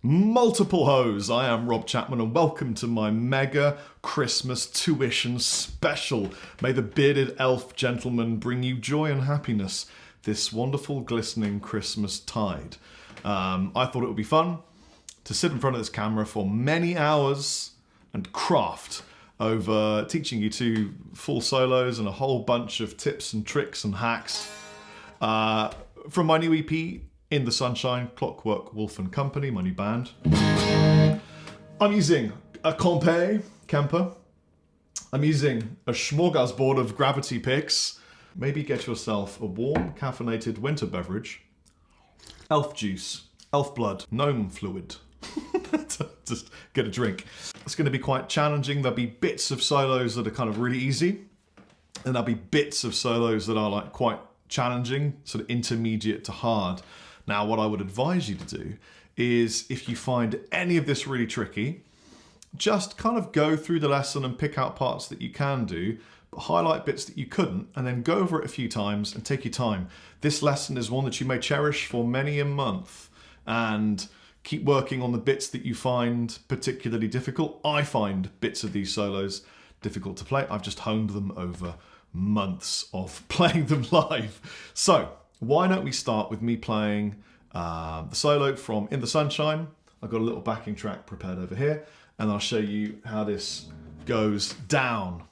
Multiple hoes, I am Rob Chapman and welcome to my mega Christmas tuition special. May the bearded elf gentleman bring you joy and happiness this wonderful glistening Christmas tide. I thought it would be fun to sit in front of this camera for many hours and craft over teaching you two full solos and a whole bunch of tips and tricks and hacks from my new EP, In the Sunshine, Clockwork Wolf Co, my new band. I'm using a Kemper. I'm using a smorgasbord of gravity picks. Maybe get yourself a warm, caffeinated winter beverage. Elf juice, elf blood, gnome fluid. Just get a drink. It's going to be quite challenging. There'll be bits of solos that are kind of really easy. And there'll be bits of solos that are like quite challenging, sort of intermediate to hard. Now, what I would advise you to do is if you find any of this really tricky, just kind of go through the lesson and pick out parts that you can do, but highlight bits that you couldn't, and then go over it a few times and take your time. This lesson is one that you may cherish for many a month, and keep working on the bits that you find particularly difficult. I find bits of these solos difficult to play. I've just honed them over months of playing them live. So why don't we start with me playing the solo from In the Sunshine. I've got a little backing track prepared over here, and I'll show you how this goes down.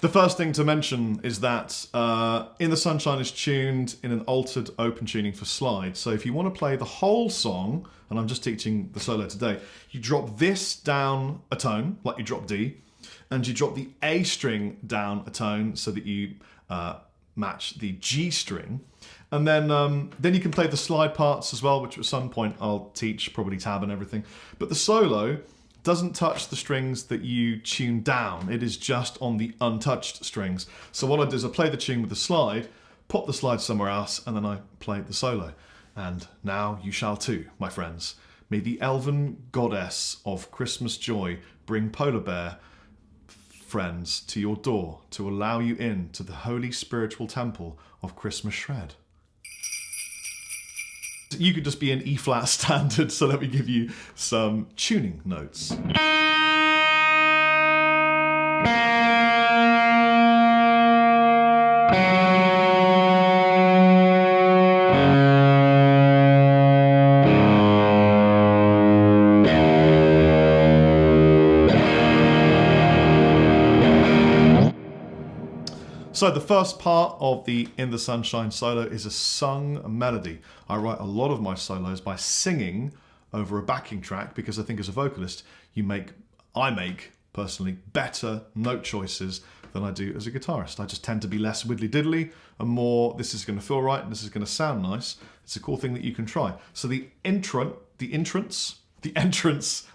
The first thing to mention is that In the Sunshine is tuned in an altered open tuning for slide. So if you want to play the whole song, and I'm just teaching the solo today, you drop this down a tone, like you drop D, and you drop the A string down a tone so that you match the G string. And then you can play the slide parts as well, which at some point I'll teach, probably tab and everything. But the solo doesn't touch the strings that you tune down. It is just on the untouched strings. So what I do is I play the tune with the slide, pop the slide somewhere else, and then I play the solo. And now you shall too, my friends. May the elven goddess of Christmas joy bring polar bear friends to your door to allow you in to the holy spiritual temple of Christmas shred. You could just be an E-flat standard, so let me give you some tuning notes. So the first part of the In the Sunshine solo is a sung melody. I write a lot of my solos by singing over a backing track because I think as a vocalist, I make personally better note choices than I do as a guitarist. I just tend to be less widdly diddly and more, this is going to feel right and this is going to sound nice. It's a cool thing that you can try. So the entrance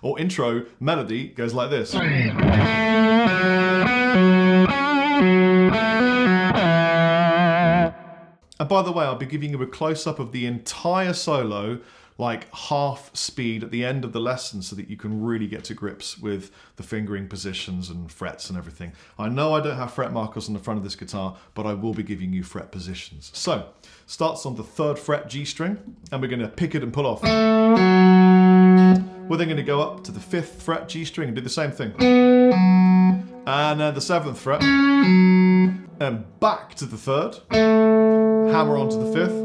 or intro melody goes like this. And by the way, I'll be giving you a close-up of the entire solo, like half speed at the end of the lesson so that you can really get to grips with the fingering positions and frets and everything. I know I don't have fret markers on the front of this guitar, but I will be giving you fret positions. So, starts on the 3rd fret G string, and we're going to pick it and pull off. We're then going to go up to the 5th fret G string and do the same thing. And then the 7th fret, and back to the 3rd, hammer onto the 5th,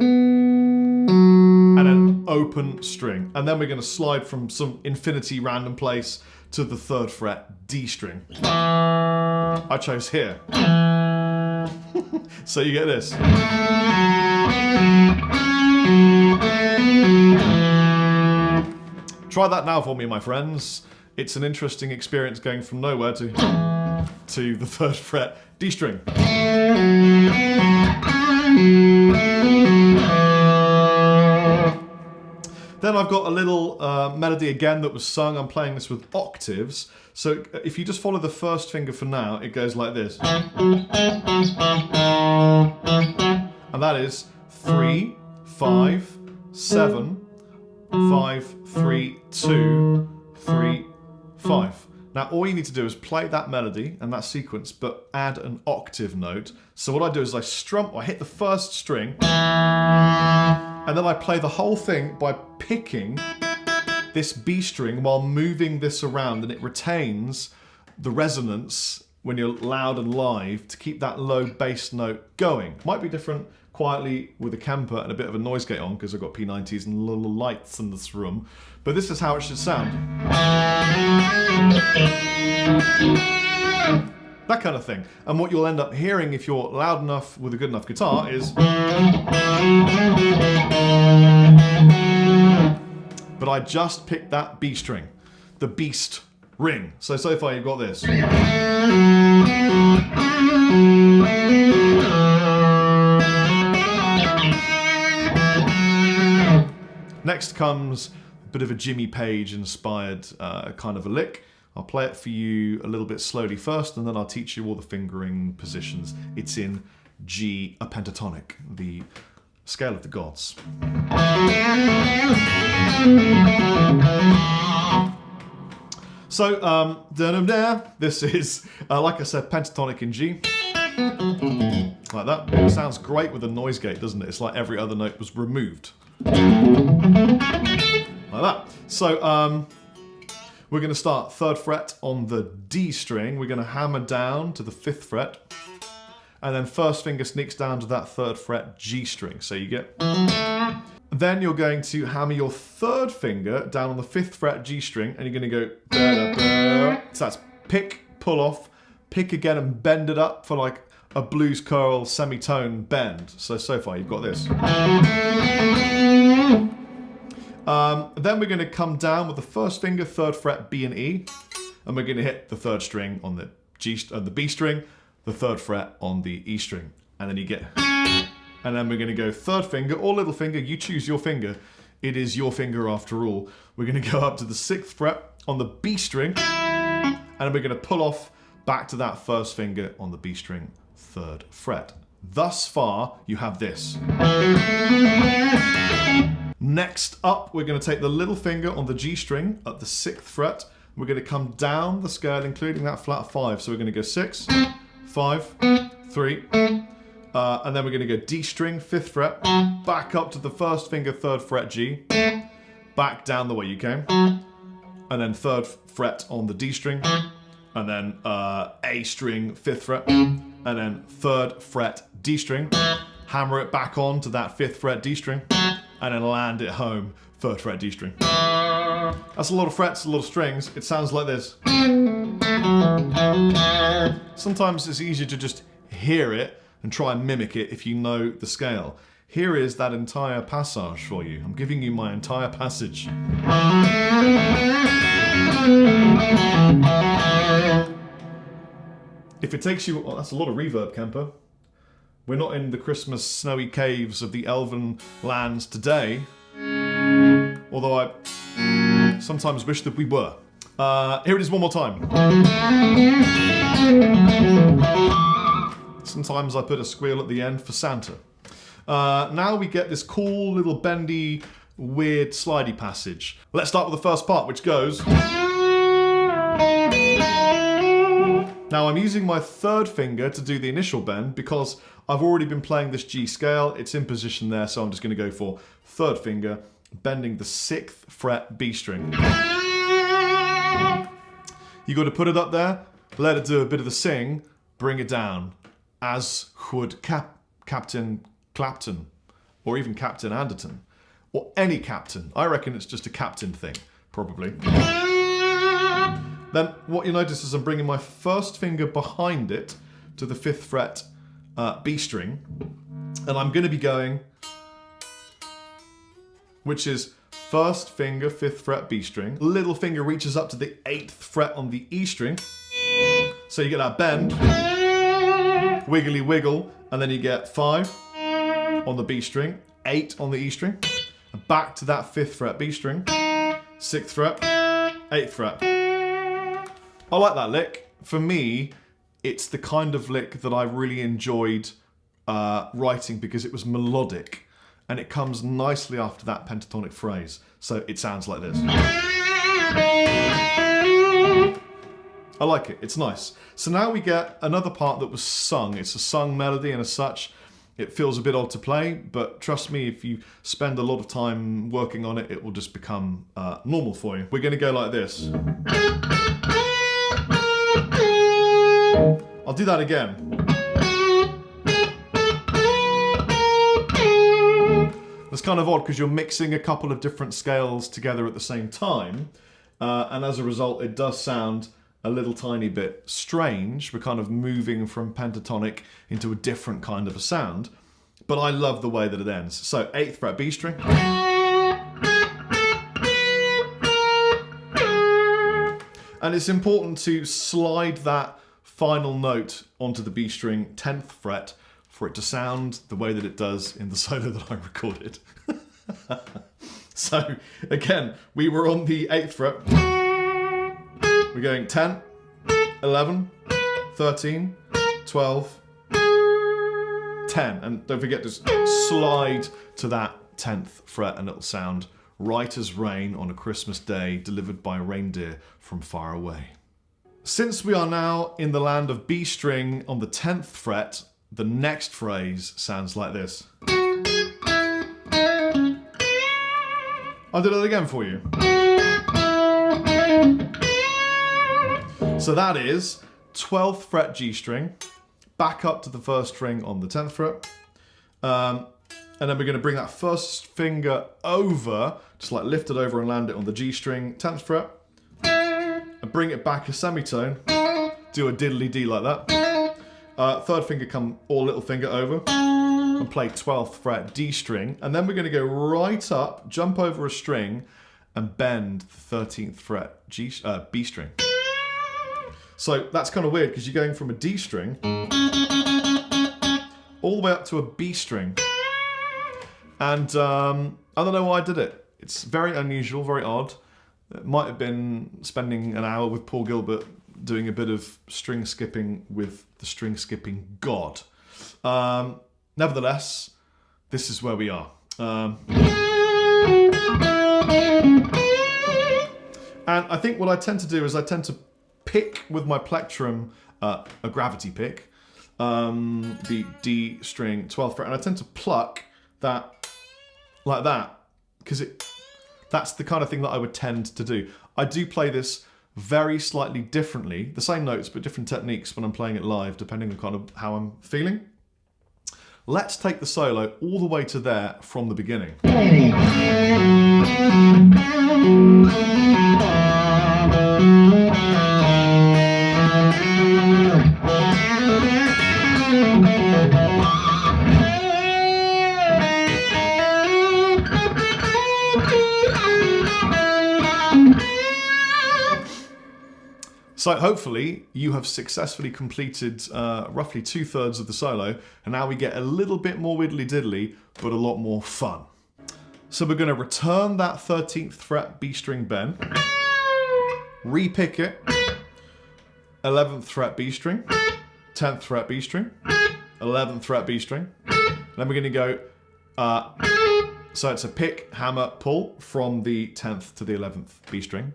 and then open string. And then we're going to slide from some infinity random place to the 3rd fret D string. I chose here. So you get this. Try that now for me, my friends. it's an interesting experience going from nowhere to the 3rd fret D string. Then I've got a little melody again that was sung. I'm playing this with octaves. So if you just follow the 1st finger for now, it goes like this. And that is 3, 5, 7, 5, 3, 2, 3, 5. Now all you need to do is play that melody and that sequence, but add an octave note. So what I do is I hit the 1st string, and then I play the whole thing by picking this B string while moving this around, and it retains the resonance when you're loud and live to keep that low bass note going. Might be different quietly with a Kemper and a bit of a noise gate on because I've got P90s and little lights in this room, but this is how it should sound. That kind of thing. And what you'll end up hearing if you're loud enough with a good enough guitar is... But I just picked that B string, the beast ring. So far you've got this. Next comes a bit of a Jimmy Page inspired kind of a lick. I'll play it for you a little bit slowly first, and then I'll teach you all the fingering positions. It's in G, a pentatonic, the scale of the gods. So, this is, like I said, pentatonic in G. Like that. It sounds great with a noise gate, doesn't it? It's like every other note was removed. Like that. So, we're going to start 3rd fret on the D string. We're going to hammer down to the 5th fret. And then 1st finger sneaks down to that 3rd fret G string. So you get... Then you're going to hammer your 3rd finger down on the 5th fret G string. And you're going to go... So that's pick, pull off, pick again and bend it up for like a blues curl semitone bend. So far you've got this. Then we're going to come down with the 1st finger, 3rd fret B and E, and we're going to hit the 3rd string on the the B string, the 3rd fret on the E string, and then you get, and then we're going to go 3rd finger or little finger. You choose your finger. It is your finger after all. We're going to go up to the 6th fret on the B string, and then we're going to pull off back to that 1st finger on the B string, 3rd fret. Thus far, you have this. Next up, we're going to take the little finger on the G string at the 6th fret. We're going to come down the scale, including that flat 5. So we're going to go 6, 5, 3, and then we're going to go D string, 5th fret, back up to the 1st finger, 3rd fret G, back down the way you came, and then 3rd fret on the D string, and then A string, 5th fret, and then 3rd fret D string, hammer it back on to that 5th fret D string, and then land it home, 3rd fret D string. That's a lot of frets, a lot of strings. It sounds like this. Sometimes it's easier to just hear it and try and mimic it if you know the scale. Here is that entire passage for you. I'm giving you my entire passage. If it takes you... Oh, that's a lot of reverb, Kemper. We're not in the Christmas snowy caves of the elven lands today. Although I sometimes wish that we were. Here it is one more time. Sometimes I put a squeal at the end for Santa. Now we get this cool little bendy, weird, slidey passage. Let's start with the first part, which goes... Now I'm using my 3rd finger to do the initial bend because I've already been playing this G scale. It's in position there, so I'm just going to go for 3rd finger, bending the 6th fret B string. You got to put it up there, let it do a bit of the sing, bring it down, as would Captain Clapton, or even Captain Anderton, or any captain. I reckon it's just a captain thing, probably. Then what you notice is I'm bringing my 1st finger behind it to the 5th fret B string, and I'm going to be going, which is First finger, 5th fret B string. Little finger reaches up to the 8th fret on the E string. So you get that bend, wiggly wiggle, and then you get 5 on the B string, 8 on the E string, and back to that 5th fret B string, 6th fret, 8th fret. I like that lick. For me, it's the kind of lick that I really enjoyed writing because it was melodic and it comes nicely after that pentatonic phrase. So it sounds like this. I like it, it's nice. So now we get another part that was sung. It's a sung melody, and as such, it feels a bit odd to play, but trust me, if you spend a lot of time working on it, it will just become normal for you. We're gonna go like this. I'll do that again. That's kind of odd because you're mixing a couple of different scales together at the same time, and as a result, it does sound a little tiny bit strange. We're kind of moving from pentatonic into a different kind of a sound, but I love the way that it ends. So 8th fret B string. And it's important to slide that final note onto the B string, 10th fret, for it to sound the way that it does in the solo that I recorded. So again, we were on the 8th fret. We're going 10, 11, 13, 12, 10. And don't forget to slide to that 10th fret and it'll sound right as rain on a Christmas day delivered by reindeer from far away. Since we are now in the land of B string on the 10th fret, the next phrase sounds like this. I'll do it again for you. So that is 12th fret G string, back up to the first string on the 10th fret, and then we're going to bring that first finger over, just like lift it over and land it on the G string, 10th fret, and bring it back a semitone, do a diddly D like that. Third finger come, or little finger over, and play 12th fret D string, and then we're going to go right up, jump over a string, and bend the 13th fret B string. So that's kind of weird because you're going from a D string all the way up to a B string. And I don't know why I did it. It's very unusual, very odd. It might have been spending an hour with Paul Gilbert doing a bit of string skipping with the string skipping god. Nevertheless, this is where we are. And I think what I tend to do is I tend to pick with my plectrum a gravity pick, the D string 12th fret, and I tend to pluck that like that because that's the kind of thing that I would tend to do. I do play this very slightly differently, the same notes but different techniques when I'm playing it live depending on kind of how I'm feeling. Let's take the solo all the way to there from the beginning. So hopefully you have successfully completed roughly 2/3 of the solo, and now we get a little bit more widdly diddly, but a lot more fun. So we're going to return that 13th fret B string bend, re-pick it, 11th fret B string, 10th fret B string, 11th fret B string. Then we're going to go, so it's a pick, hammer, pull from the 10th to the 11th B string,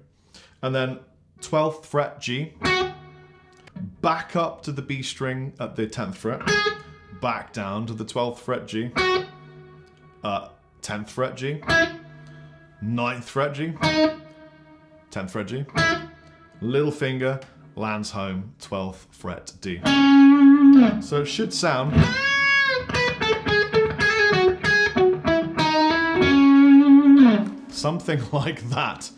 and then 12th fret G, back up to the B string at the 10th fret, back down to the 12th fret G, 10th fret G, 9th fret G, 10th fret G, little finger lands home, 12th fret D. So it should sound something like that.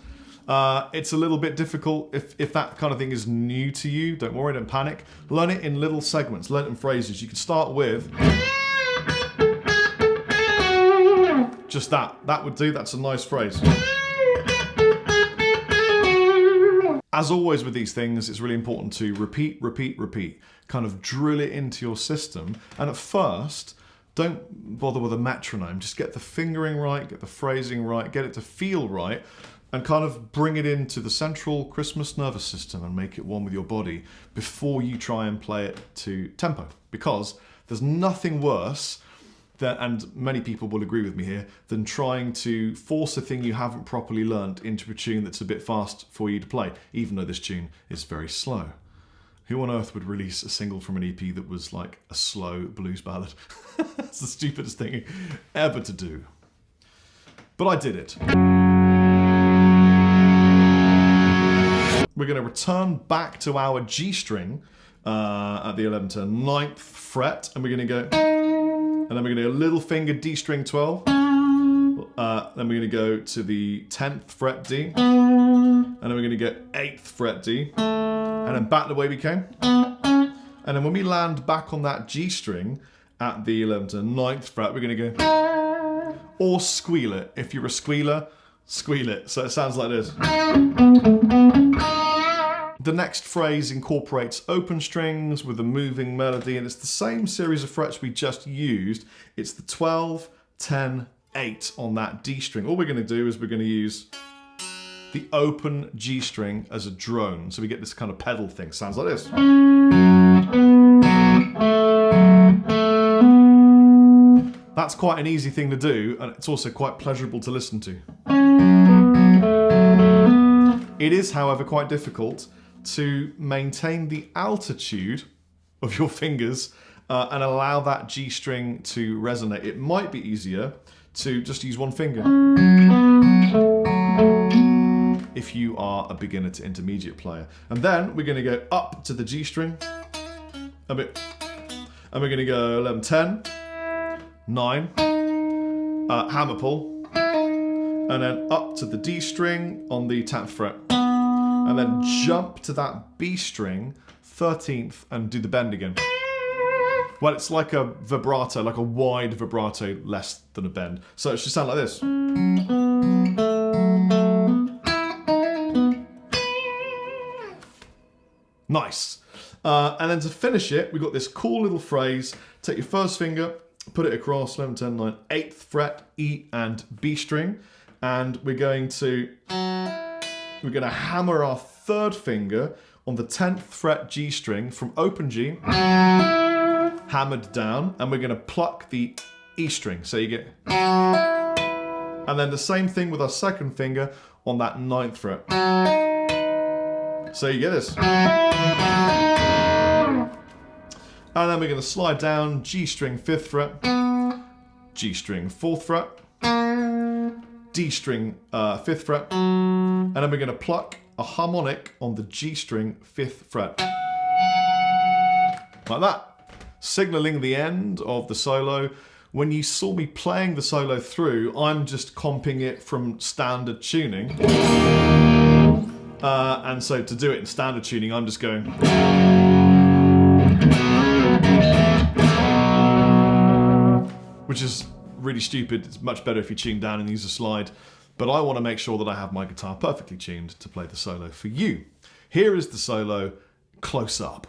It's a little bit difficult if that kind of thing is new to you. Don't worry, don't panic. Learn it in little segments, learn it in phrases. You can start with Just that would do. That's a nice phrase. As always with these things, it's really important to repeat, repeat, repeat. Kind of drill it into your system. And at first, don't bother with a metronome. Just get the fingering right, get the phrasing right, get it to feel right, and kind of bring it into the central Christmas nervous system and make it one with your body before you try and play it to tempo. Because there's nothing worse than, and many people will agree with me here, than trying to force a thing you haven't properly learnt into a tune that's a bit fast for you to play, even though this tune is very slow. Who on earth would release a single from an EP that was like a slow blues ballad? It's the stupidest thing ever to do. But I did it. We're going to return back to our G string at the 11th to 9th fret, and we're going to go, and then we're going to go little finger D string 12, then we're going to go to the 10th fret D, and then we're going to get 8th fret D, and then back the way we came. And then when we land back on that G string at the 11th to 9th fret, we're going to go, or squeal it. If you're a squealer, squeal it. So it sounds like this. The next phrase incorporates open strings with a moving melody, and it's the same series of frets we just used. It's the 12, 10, 8 on that D string. All we're going to do is we're going to use the open G string as a drone. So we get this kind of pedal thing. Sounds like this. That's quite an easy thing to do, and it's also quite pleasurable to listen to. It is, however, quite difficult to maintain the altitude of your fingers and allow that G string to resonate. It might be easier to just use one finger if you are a beginner to intermediate player. And then we're going to go up to the G string a bit, and we're going to go 11, 10, 9, hammer pull, and then up to the D string on the 10th fret. And then jump to that B string, 13th, and do the bend again. Well, it's like a vibrato, like a wide vibrato, less than a bend. So it should sound like this. Nice. And then to finish it, we've got this cool little phrase. Take your first finger, put it across 11, 10, 9, 8th fret, E and B string. And we're going to hammer our third finger on the 10th fret G string from open G, hammered down, and we're going to pluck the E string. So you get, and then the same thing with our second finger on that 9th fret. So you get this. And then we're going to slide down G string 5th fret, G string 4th fret, D string 5th fret, and then we're going to pluck a harmonic on the G string 5th fret. Like that. Signaling the end of the solo. When you saw me playing the solo through, I'm just comping it from standard tuning. And so to do it in standard tuning, I'm just going. Which is really stupid. It's much better if you tune down and use a slide. But I want to make sure that I have my guitar perfectly tuned to play the solo for you. Here is the solo close up.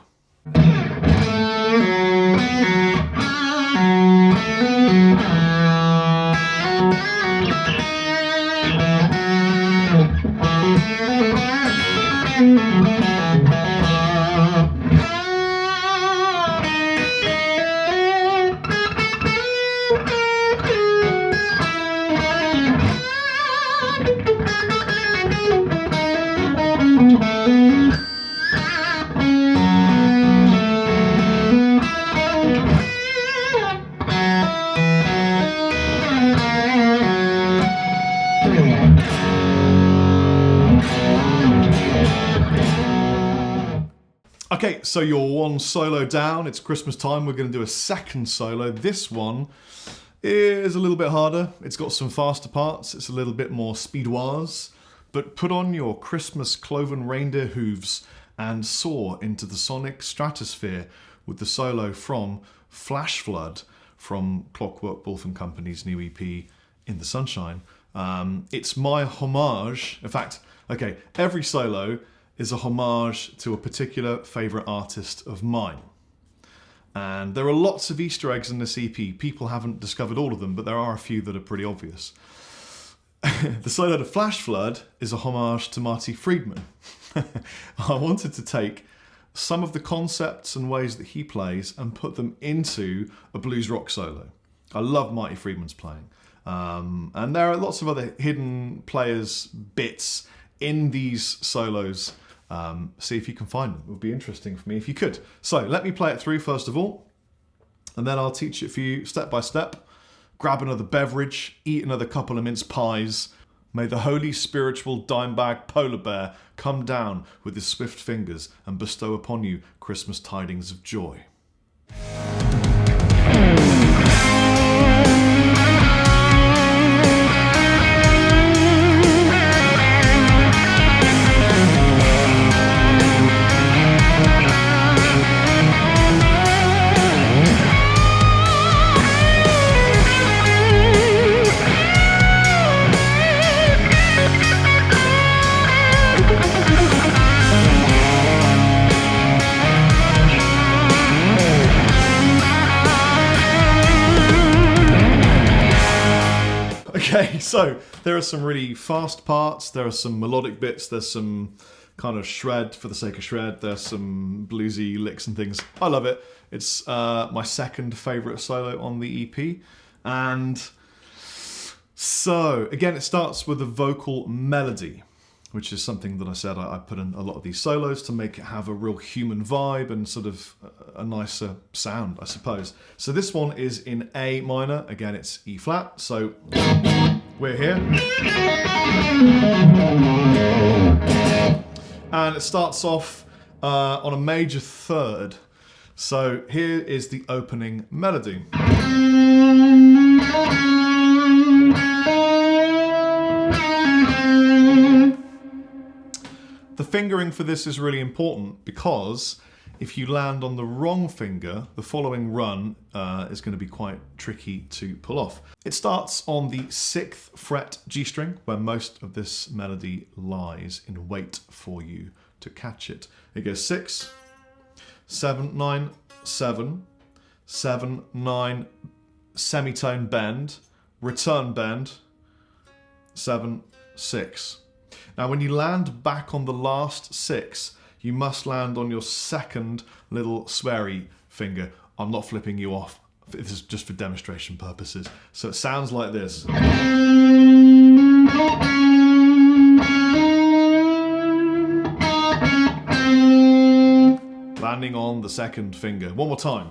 Okay, so you're one solo down. It's Christmas time. We're going to do a second solo. This one is a little bit harder. It's got some faster parts. It's a little bit more speedoise. But put on your Christmas cloven reindeer hooves and soar into the sonic stratosphere with the solo from Flash Flood from Clockwork Wolf Company's new EP, in the sunshine. It's my homage. In fact, okay, every solo is a homage to a particular favourite artist of mine. And there are lots of Easter eggs in this EP. People haven't discovered all of them, but there are a few that are pretty obvious. The solo to Flash Flood is a homage to Marty Friedman. I wanted to take some of the concepts and ways that he plays and put them into a blues rock solo. I love Marty Friedman's playing. And there are lots of other hidden players, bits in these solos. See if you can find them. It would be interesting for me if you could. So let me play it through first of all, and then I'll teach it for you step by step. Grab another beverage, eat another couple of mince pies. May the holy spiritual dimebag polar bear come down with his swift fingers and bestow upon you Christmas tidings of joy. Okay, so there are some really fast parts, there are some melodic bits, there's some kind of shred for the sake of shred, there's some bluesy licks and things. I love it. It's my second favourite solo on the EP. And so, again, it starts with a vocal melody, which is something that I said I put in a lot of these solos to make it have a real human vibe and sort of a nicer sound, I suppose. So this one is in A minor. Again, it's E flat. So we're here. And it starts off on a major third. So here is the opening melody. The fingering for this is really important because if you land on the wrong finger, the following run is going to be quite tricky to pull off. It starts on the 6th fret G string, where most of this melody lies in wait for you to catch it. It goes 6, 7, 9, 7, 7, 9, semitone bend, return bend, 7, 6. Now, when you land back on the last 6, you must land on your second little sweary finger. I'm not flipping you off. This is just for demonstration purposes. So it sounds like this. Landing on the second finger. One more time.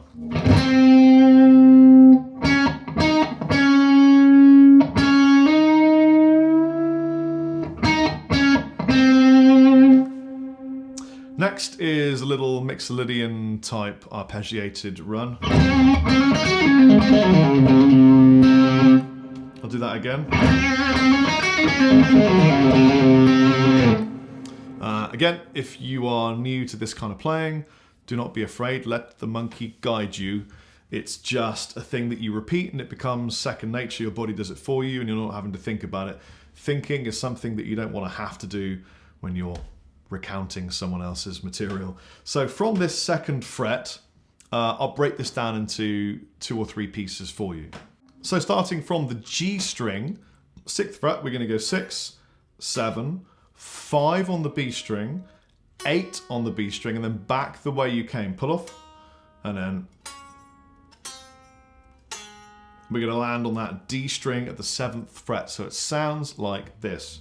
Next is a little Mixolydian type arpeggiated run. I'll do that again. Again, if you are new to this kind of playing, do not be afraid. Let the monkey guide you. It's just a thing that you repeat and it becomes second nature. Your body does it for you and you're not having to think about it. Thinking is something that you don't want to have to do when you're recounting someone else's material. So from this 2nd fret, I'll break this down into 2 or 3 pieces for you. So starting from the G string, 6th fret, we're going to go 6, 7, 5 on the B string, 8 on the B string, and then back the way you came. Pull off, and then we're going to land on that D string at the 7th fret. So it sounds like this.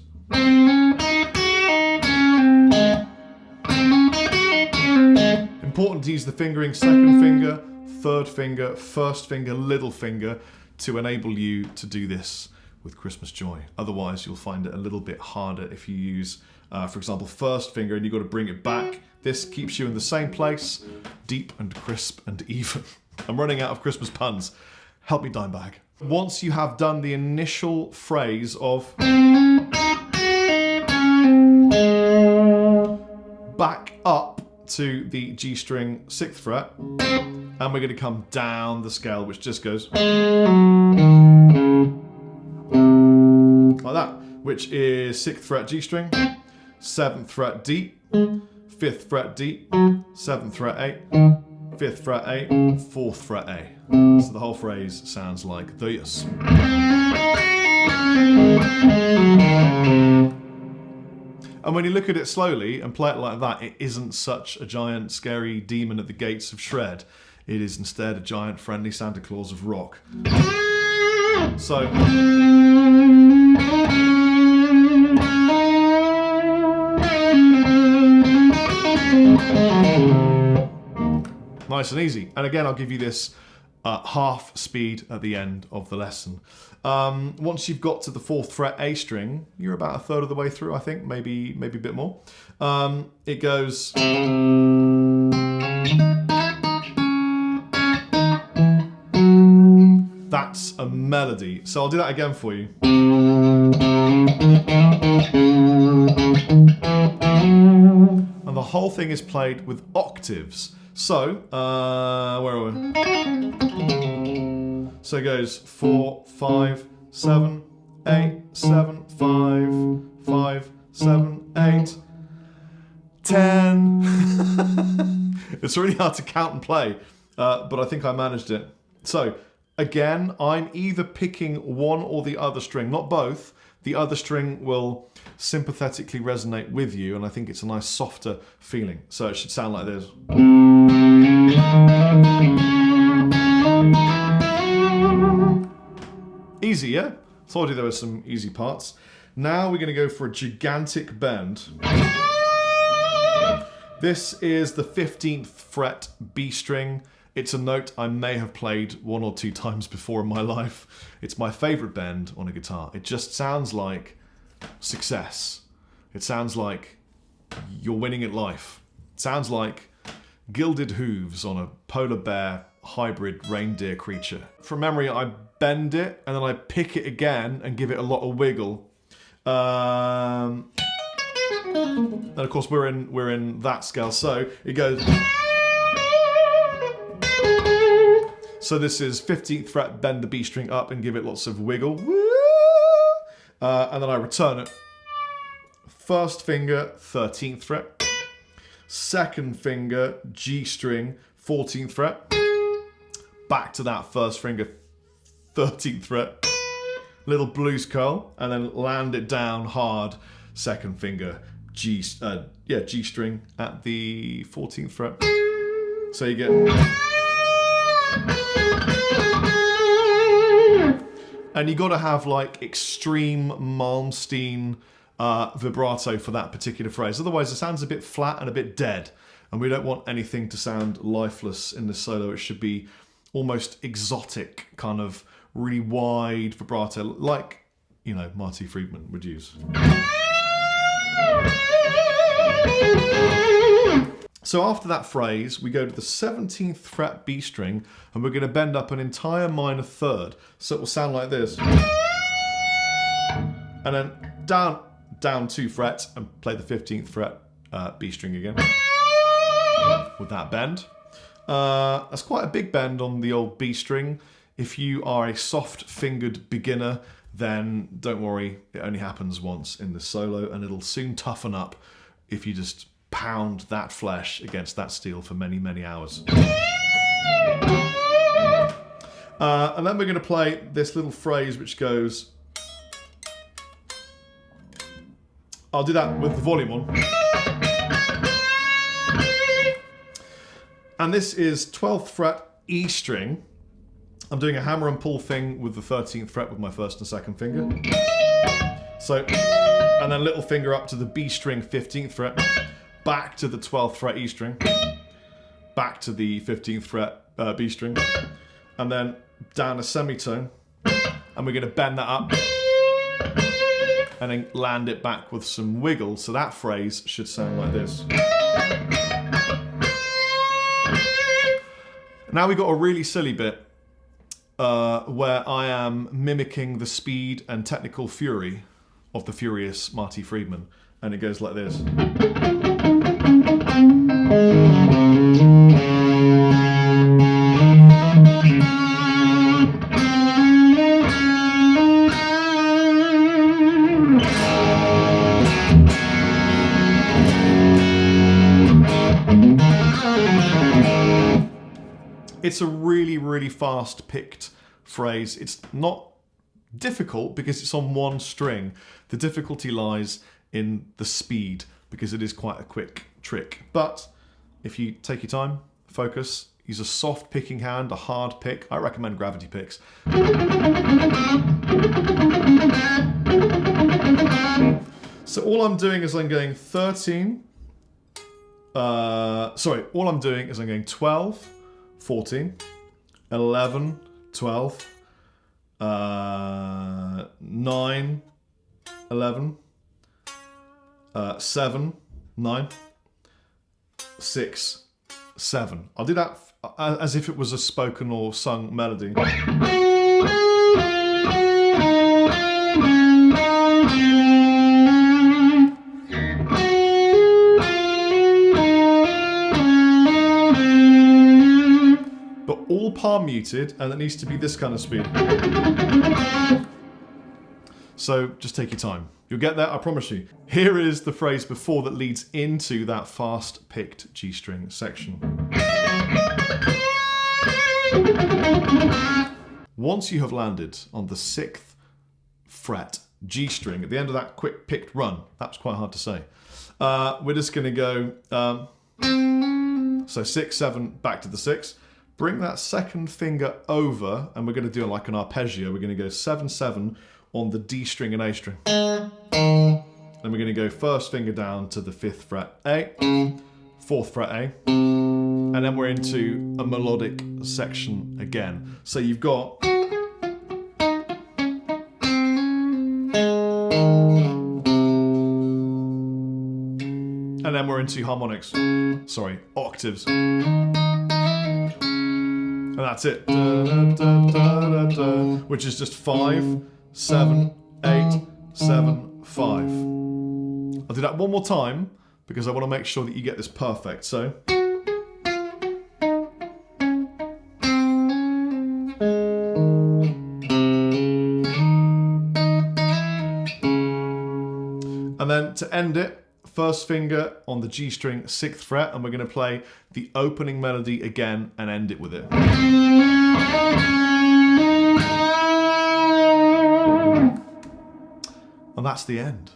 Important to use the fingering 2nd finger, 3rd finger, 1st finger, little finger to enable you to do this with Christmas joy. Otherwise, you'll find it a little bit harder if you use, for example, 1st finger and you've got to bring it back. This keeps you in the same place, deep and crisp and even. I'm running out of Christmas puns. Help me, Dimebag. Once you have done the initial phrase of back up to the G string 6th fret, and we're going to come down the scale, which just goes. which is 6th fret G string, 7th fret D, 5th fret D, 7th fret A, 5th fret A, 4th fret A. So the whole phrase sounds like this. And when you look at it slowly and play it like that, it isn't such a giant, scary demon at the gates of shred. It is instead a giant, friendly Santa Claus of rock. So... nice and easy. And again, I'll give you this half speed at the end of the lesson. Once you've got to the 4th fret A string, you're about a third of the way through, I think, maybe a bit more. It goes... That's a melody. So I'll do that again for you. And the whole thing is played with octaves. So, where are we? So it goes 4, 5, 7, 8, 7, 5, 5, 7, 8, 10. It's really hard to count and play, but I think I managed it. So, again, I'm either picking one or the other string, not both. The other string will sympathetically resonate with you, and I think it's a nice softer feeling. So it should sound like this. Easy, yeah? Told you there were some easy parts. Now we're going to go for a gigantic bend. This is the 15th fret B string. It's a note I may have played 1 or 2 times before in my life. It's my favourite bend on a guitar. It just sounds like success. It sounds like you're winning at life. It sounds like gilded hooves on a polar bear hybrid reindeer creature. From memory, I bend it and then I pick it again and give it a lot of wiggle. And of course we're in that scale, so it goes. So this is 15th fret, bend the B string up and give it lots of wiggle. And then I return it. First finger, 13th fret. Second finger, G string, 14th fret. Back to that first finger, 13th fret. Little blues curl, and then land it down hard. Second finger, G string at the 14th fret. So you get... And you got to have like extreme Malmsteen vibrato for that particular phrase. Otherwise, it sounds a bit flat and a bit dead. And we don't want anything to sound lifeless in this solo. It should be almost exotic, kind of really wide vibrato, like, you know, Marty Friedman would use. So after that phrase, we go to the 17th fret B string, and we're going to bend up an entire minor third. So it will sound like this. And then down 2 frets and play the 15th fret B string again. With that bend. That's quite a big bend on the old B string. If you are a soft-fingered beginner, then don't worry, it only happens once in the solo, and it'll soon toughen up if you just pound that flesh against that steel for many, many hours. And then we're going to play this little phrase which goes... I'll do that with the volume on. And this is 12th fret E string. I'm doing a hammer and pull thing with the 13th fret with my first and second finger. So, and then little finger up to the B string 15th fret, back to the 12th fret E string, back to the 15th fret B string, and then down a semitone, and we're going to bend that up and then land it back with some wiggle. So that phrase should sound like this. Now we got a really silly bit where I am mimicking the speed and technical fury of the furious Marty Friedman, and it goes like this. It's a really, really fast picked phrase. It's not difficult because it's on one string. The difficulty lies in the speed because it is quite a quick trick. But if you take your time, focus, use a soft picking hand, a hard pick. I recommend gravity picks. So all I'm doing is I'm going 13. All I'm doing is I'm going 12, 14, 11, 12, 9, 11, 7, 9, 6, 7. I'll do that as if it was a spoken or sung melody. But all palm muted, and it needs to be this kind of speed. So just take your time. You'll get there, I promise you. Here is the phrase before that leads into that fast picked G string section. Once you have landed on the 6th fret G string at the end of that quick picked run, that's quite hard to say. We're just going to go, so 6, 7, back to the 6. Bring that second finger over, and we're going to do it like an arpeggio. We're going to go 7, 7 on the D string and A string. Then we're going to go first finger down to the 5th fret A, 4th fret A, and then we're into a melodic section again. So you've got... And then we're into harmonics. Sorry, octaves. And that's it. Da, da, da, da, which is just 5, 7, 8, 7, 5. I'll do that one more time because I want to make sure that you get this perfect. So. And then to end it, first finger on the G string, 6th fret, and we're going to play the opening melody again and end it with it. And that's the end.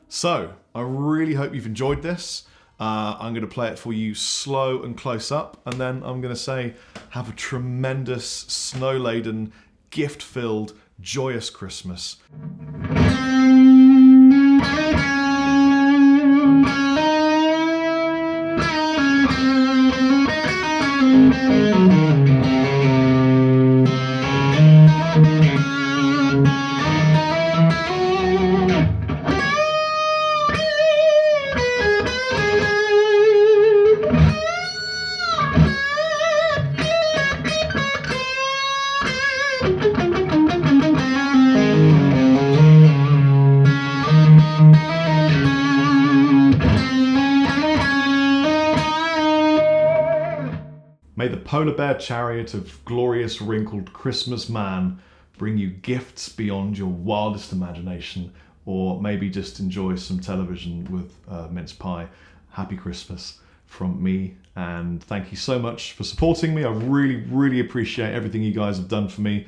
So, I really hope you've enjoyed this. I'm going to play it for you slow and close up, and then I'm going to say, have a tremendous, snow-laden, gift-filled, joyous Christmas. May the polar bear chariot of glorious wrinkled Christmas man bring you gifts beyond your wildest imagination, or maybe just enjoy some television with mince pie. Happy Christmas from me, and thank you so much for supporting me. I really, really appreciate everything you guys have done for me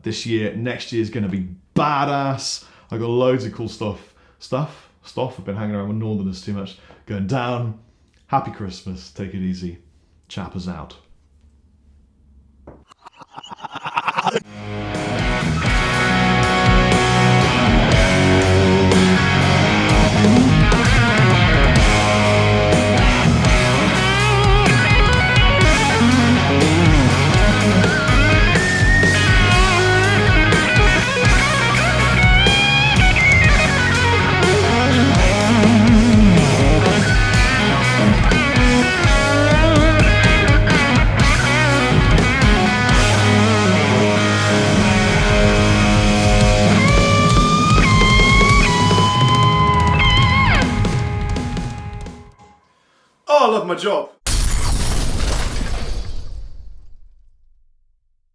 this year. Next year is going to be badass. I got loads of cool stuff. I've been hanging around with Northerners too much. Going down. Happy Christmas. Take it easy. Chappers out. I love my job.